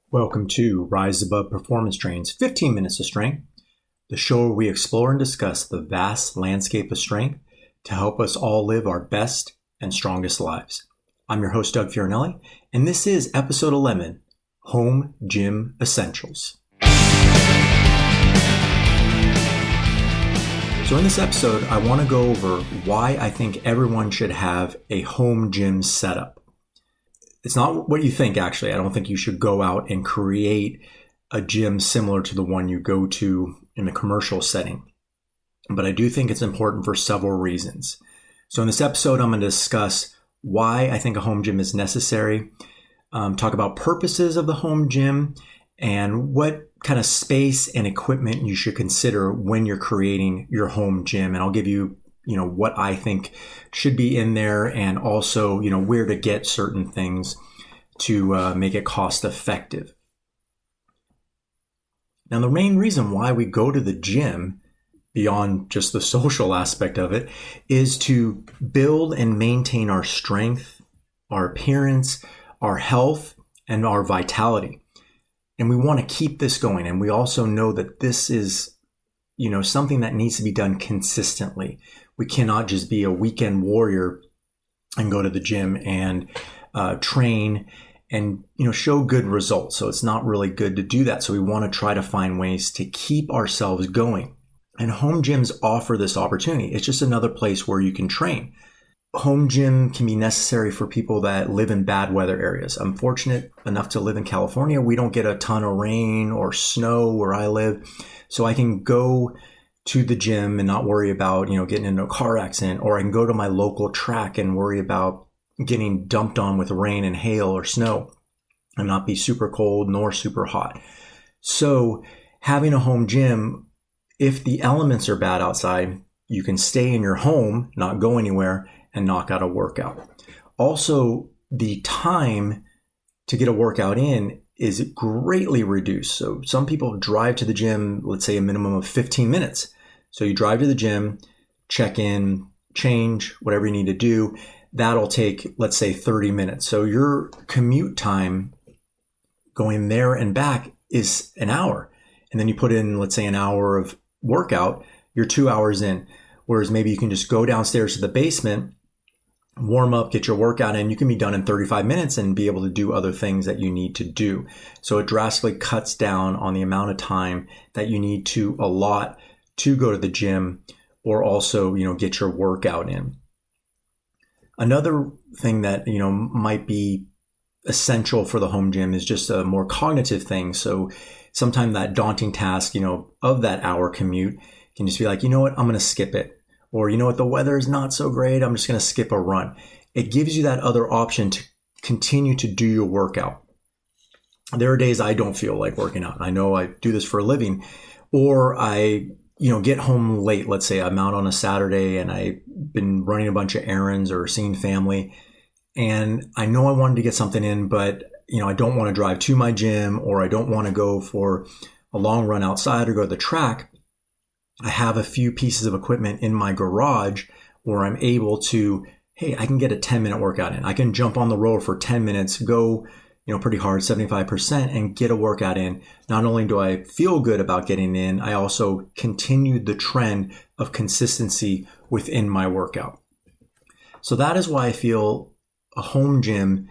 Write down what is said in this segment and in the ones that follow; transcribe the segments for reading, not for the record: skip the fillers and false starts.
Welcome to Rise Above Performance Training's 15 Minutes of Strength, the show where we explore and discuss the vast landscape of strength to help us all live our best and strongest lives. I'm your host, Doug Fiorinelli, and this is episode 11, Home Gym Essentials. So in this episode, I want to go over why I think everyone should have a home gym setup. It's not what you think, actually. I don't think you should go out and create a gym similar to the one you go to in the commercial setting. But I do think it's important for several reasons. So in this episode, I'm going to discuss why I think a home gym is necessary, talk about purposes of the home gym, and what kind of space and equipment you should consider when you're creating your home gym. And I'll give you what I think should be in there, and also, where to get certain things to make it cost effective. Now, the main reason why we go to the gym, beyond just the social aspect of it, is to build and maintain our strength, our appearance, our health, and our vitality. And we want to keep this going. And we also know that this is, something that needs to be done consistently. We cannot just be a weekend warrior and go to the gym and train and show good results. So it's not really good to do that. So we want to try to find ways to keep ourselves going. And home gyms offer this opportunity. It's just another place where you can train. Home gym can be necessary for people that live in bad weather areas. I'm fortunate enough to live in California. We don't get a ton of rain or snow where I live. So I can go to the gym and not worry about, getting into a car accident, or I can go to my local track and worry about getting dumped on with rain and hail or snow and not be super cold nor super hot. So having a home gym, if the elements are bad outside, you can stay in your home, not go anywhere, and knock out a workout. Also, the time to get a workout in is greatly reduced. So some people drive to the gym, let's say a minimum of 15 minutes. So you drive to the gym, check in, change, whatever you need to do. That'll take, let's say, 30 minutes. So your commute time going there and back is an hour. And then you put in, let's say, an hour of workout, you're 2 hours in. Whereas maybe you can just go downstairs to the basement, warm up, get your workout in. You can be done in 35 minutes and be able to do other things that you need to do. So it drastically cuts down on the amount of time that you need to allot to go to the gym, or also, get your workout in. Another thing that, might be essential for the home gym is just a more cognitive thing. So sometimes that daunting task, of that hour commute can just be like, I'm going to skip it. Or, the weather is not so great, I'm just going to skip a run. It gives you that other option to continue to do your workout. There are days I don't feel like working out. I know I do this for a living, or I, get home late. Let's say I'm out on a Saturday and I've been running a bunch of errands or seeing family, and I know I wanted to get something in, but, I don't want to drive to my gym, or I don't want to go for a long run outside or go to the track. I have a few pieces of equipment in my garage where I'm able to, hey, I can get a 10-minute workout in. I can jump on the road for 10 minutes, go, pretty hard, 75%, and get a workout in. Not only do I feel good about getting in, I also continued the trend of consistency within my workout. So that is why I feel a home gym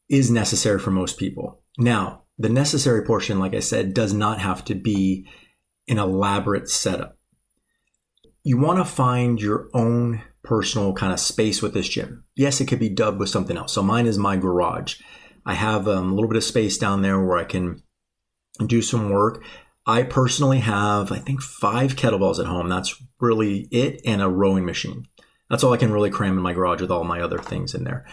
is necessary for most people. Now, the necessary portion, like I said, does not have to be an elaborate setup. You want to find your own personal kind of space with this gym. Yes, it could be dubbed with something else. So mine is my garage. I have a little bit of space down there where I can do some work. I personally have, I think, 5 kettlebells at home. That's really it, and a rowing machine. That's all I can really cram in my garage with all my other things in there.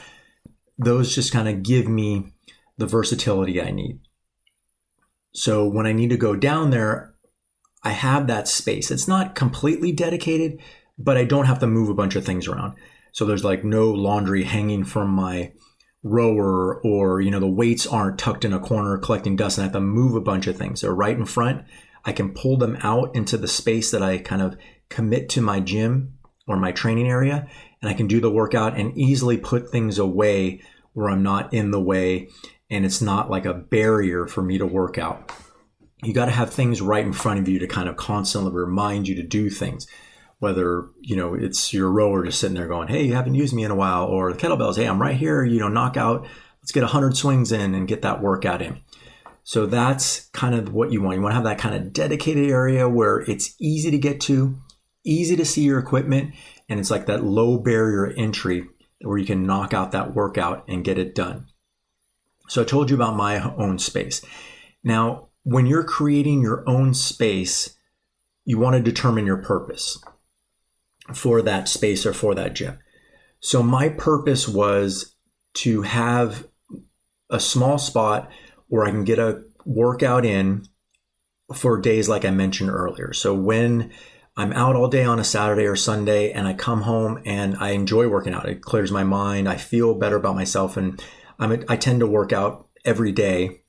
Those just kind of give me the versatility I need. So when I need to go down there, I have that space. It's not completely dedicated, but I don't have to move a bunch of things around. So there's like no laundry hanging from my rower, or, the weights aren't tucked in a corner collecting dust and I have to move a bunch of things. They're right in front. I can pull them out into the space that I kind of commit to my gym or my training area, and I can do the workout and easily put things away where I'm not in the way and it's not like a barrier for me to work out. You got to have things right in front of you to kind of constantly remind you to do things. Whether, it's your rower just sitting there going, hey, you haven't used me in a while, or the kettlebells, hey, I'm right here, knock out, let's get 100 swings in and get that workout in. So that's kind of what you want. You want to have that kind of dedicated area where it's easy to get to, easy to see your equipment, and it's like that low barrier entry where you can knock out that workout and get it done. So I told you about my own space. Now, when you're creating your own space, you want to determine your purpose for that space or for that gym. So my purpose was to have a small spot where I can get a workout in for days like I mentioned earlier. So when I'm out all day on a Saturday or Sunday and I come home and I enjoy working out, it clears my mind, I feel better about myself, and I tend to work out every day.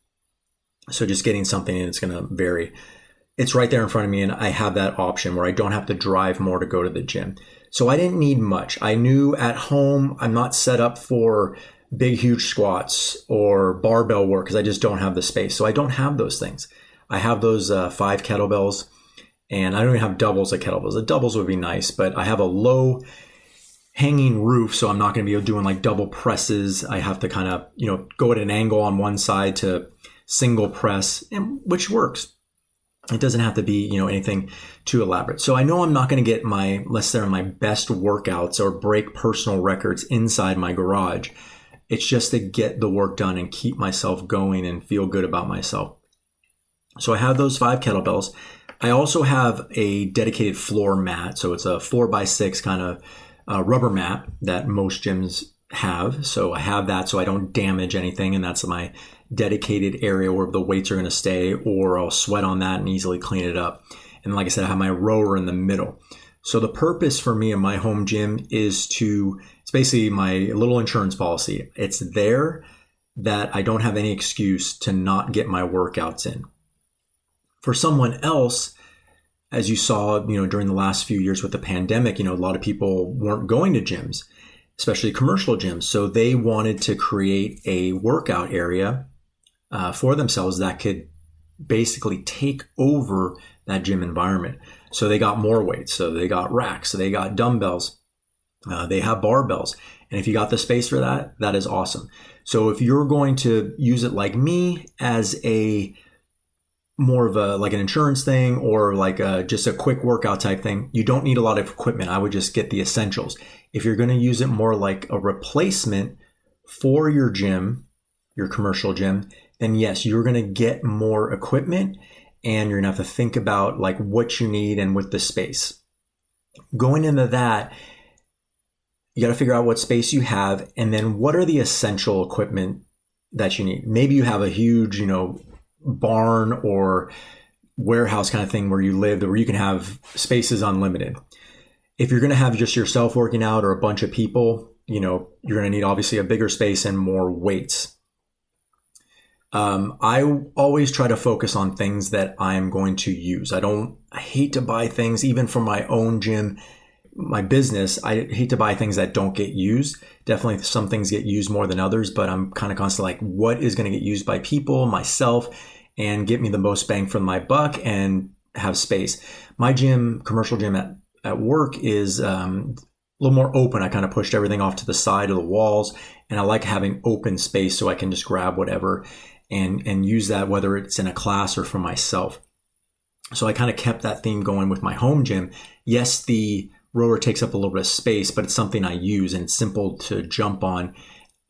So just getting something in, it's going to vary. It's right there in front of me, and I have that option where I don't have to drive more to go to the gym. So I didn't need much. I knew at home I'm not set up for big, huge squats or barbell work because I just don't have the space. So I don't have those things. I have those 5 kettlebells, and I don't even have doubles of kettlebells. The doubles would be nice, but I have a low hanging roof, so I'm not going to be doing like double presses. I have to kind of, go at an angle on one side to single press, and which works. It doesn't have to be, anything too elaborate. So I know I'm not going to get unless they're my best workouts or break personal records inside my garage. It's just to get the work done and keep myself going and feel good about myself. So I have those 5 kettlebells. I also have a dedicated floor mat. So it's a 4x6 kind of rubber mat that most gyms have. So I have that so I don't damage anything. And that's my dedicated area where the weights are going to stay, or I'll sweat on that and easily clean it up. And like I said, I have my rower in the middle. So the purpose for me in my home gym is it's basically my little insurance policy. It's there that I don't have any excuse to not get my workouts in. For someone else, as you saw, during the last few years with the pandemic, a lot of people weren't going to gyms, especially commercial gyms. So they wanted to create a workout area for themselves that could basically take over that gym environment. So they got more weights. So they got racks. So they got dumbbells. They have barbells. And if you got the space for that, that is awesome. So if you're going to use it like me as a more of like an insurance thing, or like just a quick workout type thing, you don't need a lot of equipment. I would just get the essentials. If you're going to use it more like a replacement for your gym, your commercial gym, then yes, you're going to get more equipment, and you're going to have to think about like what you need and with the space. Going into that, you got to figure out what space you have, and then what are the essential equipment that you need. Maybe you have a huge, barn or warehouse kind of thing where you live, where you can have spaces unlimited. If you're going to have just yourself working out or a bunch of people, you're going to need obviously a bigger space and more weights. I always try to focus on things that I'm going to use. I hate to buy things, even for my own gym, my business. I hate to buy things that don't get used. Definitely some things get used more than others, but I'm kind of constantly like, what is going to get used by people, myself, and get me the most bang for my buck and have space. My gym, commercial gym at work, is a little more open. I kind of pushed everything off to the side of the walls, and I like having open space so I can just grab whatever and use that, whether it's in a class or for myself. So I kind of kept that theme going with my home gym. Yes, the rower takes up a little bit of space, but it's something I use and it's simple to jump on.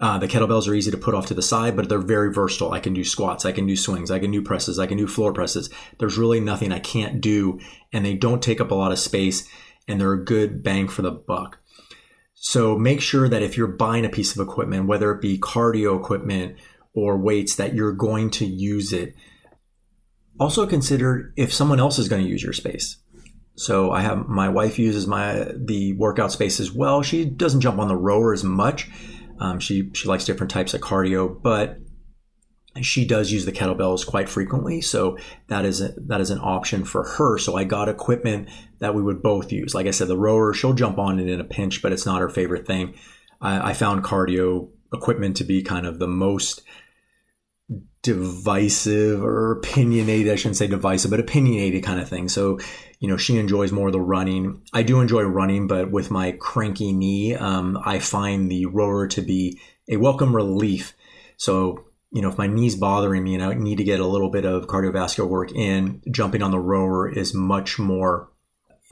The kettlebells are easy to put off to the side, but they're very versatile. I can do squats, I can do swings, I can do presses, I can do floor presses. There's really nothing I can't do, and they don't take up a lot of space, and they're a good bang for the buck. So make sure that if you're buying a piece of equipment, whether it be cardio equipment or weights, that you're going to use it. Also consider if someone else is going to use your space. So I have my wife uses the workout space as well. She doesn't jump on the rower as much. She likes different types of cardio, but she does use the kettlebells quite frequently. So that is an option for her. So I got equipment that we would both use. Like I said, the rower, she'll jump on it in a pinch, but it's not her favorite thing. I found cardio equipment to be kind of the most divisive or opinionated. I shouldn't say divisive, but opinionated kind of thing. So, she enjoys more of the running. I do enjoy running, but with my cranky knee, I find the rower to be a welcome relief. So, if my knee's bothering me and I need to get a little bit of cardiovascular work in, jumping on the rower is much more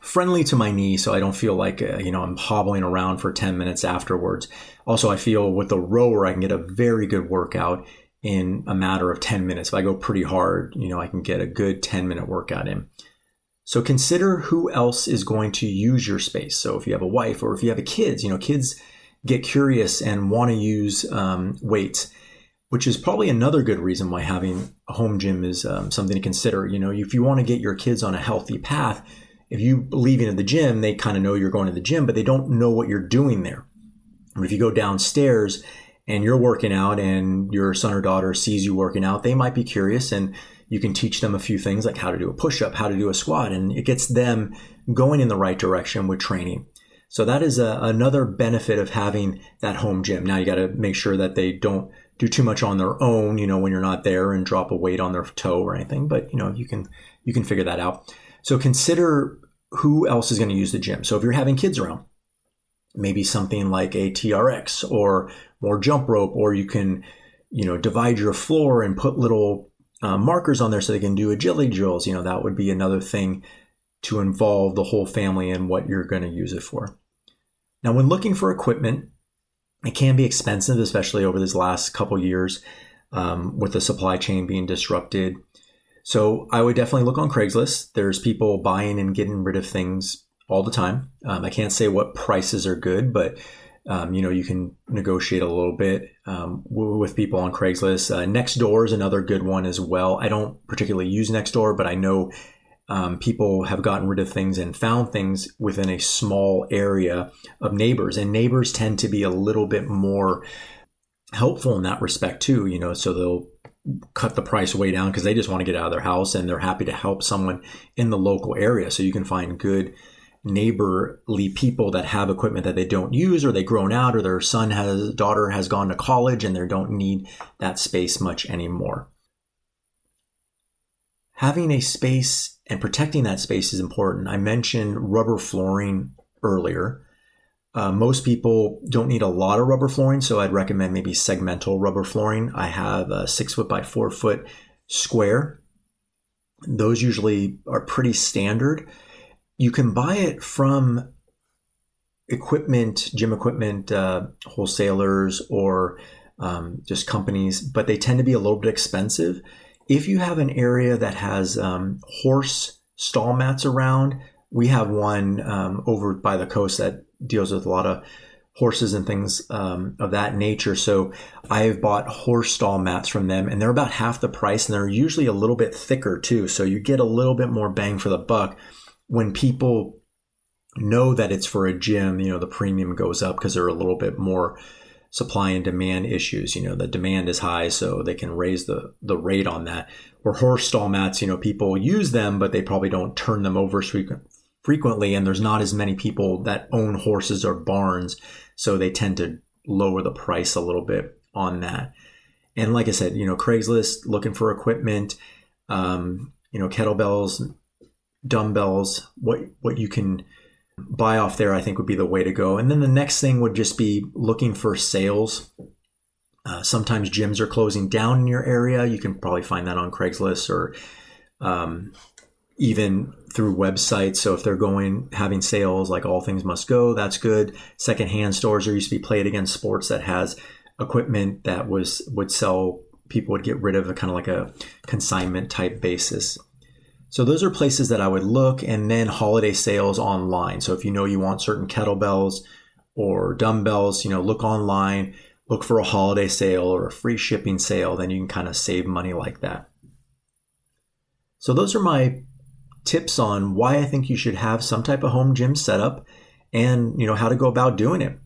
friendly to my knee, so I don't feel like, I'm hobbling around for 10 minutes afterwards. Also, I feel with the rower, I can get a very good workout in a matter of 10 minutes. If I go pretty hard, I can get a good 10-minute workout in. So consider who else is going to use your space. So if you have a wife or if you have kids, kids get curious and want to use weights, which is probably another good reason why having a home gym is something to consider. If you want to get your kids on a healthy path, if you believe in the gym, they kind of know you're going to the gym, but they don't know what you're doing there. Or if you go downstairs and you're working out and your son or daughter sees you working out, they might be curious, and you can teach them a few things like how to do a push-up, how to do a squat, and it gets them going in the right direction with training. So that is another benefit of having that home gym. Now you got to make sure that they don't do too much on their own, when you're not there, and drop a weight on their toe or anything, but you can figure that out. So consider who else is going to use the gym. So if you're having kids around, maybe something like a TRX or more jump rope, or you can, divide your floor and put little markers on there so they can do agility drills. That would be another thing to involve the whole family in what you're going to use it for. Now, when looking for equipment, it can be expensive, especially over this last couple years with the supply chain being disrupted. So I would definitely look on Craigslist. There's people buying and getting rid of things all the time. I can't say what prices are good, but you can negotiate a little bit with people on Craigslist. Nextdoor is another good one as well. I don't particularly use Nextdoor, but I know people have gotten rid of things and found things within a small area of neighbors. And neighbors tend to be a little bit more helpful in that respect too, so they'll cut the price way down because they just want to get out of their house, and they're happy to help someone in the local area. So you can find good neighborly people that have equipment that they don't use, or they've grown out, or their daughter has gone to college and they don't need that space much anymore. Having a space and protecting that space is important. I mentioned rubber flooring earlier. Most people don't need a lot of rubber flooring, so I'd recommend maybe segmental rubber flooring. I have a 6 foot by 4 foot square. Those usually are pretty standard. You can buy it from gym equipment wholesalers, or just companies, but they tend to be a little bit expensive. If you have an area that has horse stall mats around, we have one over by the coast that deals with a lot of horses and things of that nature. So I've bought horse stall mats from them, and they're about half the price, and they're usually a little bit thicker too. So you get a little bit more bang for the buck. When people know that it's for a gym, the premium goes up because they're a little bit more supply and demand issues. The demand is high, so they can raise the rate on that. Or horse stall mats, people use them, but they probably don't turn them over frequently, and there's not as many people that own horses or barns, so they tend to lower the price a little bit on that. And like I said, Craigslist, looking for equipment, kettlebells, dumbbells, what you can buy off there, I think would be the way to go. And then the next thing would just be looking for sales. Sometimes gyms are closing down in your area. You can probably find that on Craigslist, or even through websites. So if they're having sales like All Things Must Go, that's good. Secondhand stores, there used to be Play It Again Sports that has equipment that would sell, people would get rid of, a kind of like a consignment type basis. So those are places that I would look. And then holiday sales online. So if you want certain kettlebells or dumbbells, look online, look for a holiday sale or a free shipping sale, then you can kind of save money like that. So those are my tips on why I think you should have some type of home gym setup, and how to go about doing it.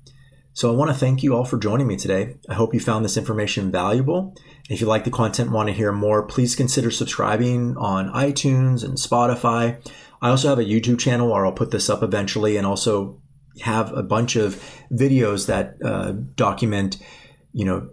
So I want to thank you all for joining me today. I hope you found this information valuable. If you like the content and want to hear more, please consider subscribing on iTunes and Spotify. I also have a YouTube channel where I'll put this up eventually, and also have a bunch of videos that document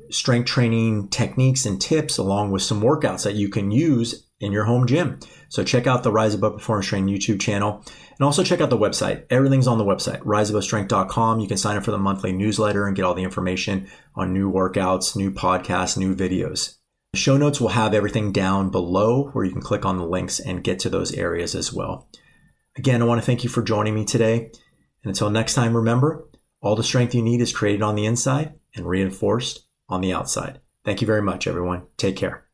strength training techniques and tips along with some workouts that you can use in your home gym. So check out the Rise Above Performance Training YouTube channel, and also check out the website. Everything's on the website, riseabovestrength.com. You can sign up for the monthly newsletter and get all the information on new workouts, new podcasts, new videos. The show notes will have everything down below where you can click on the links and get to those areas as well. Again, I want to thank you for joining me today. And until next time, remember, all the strength you need is created on the inside and reinforced on the outside. Thank you very much, everyone. Take care.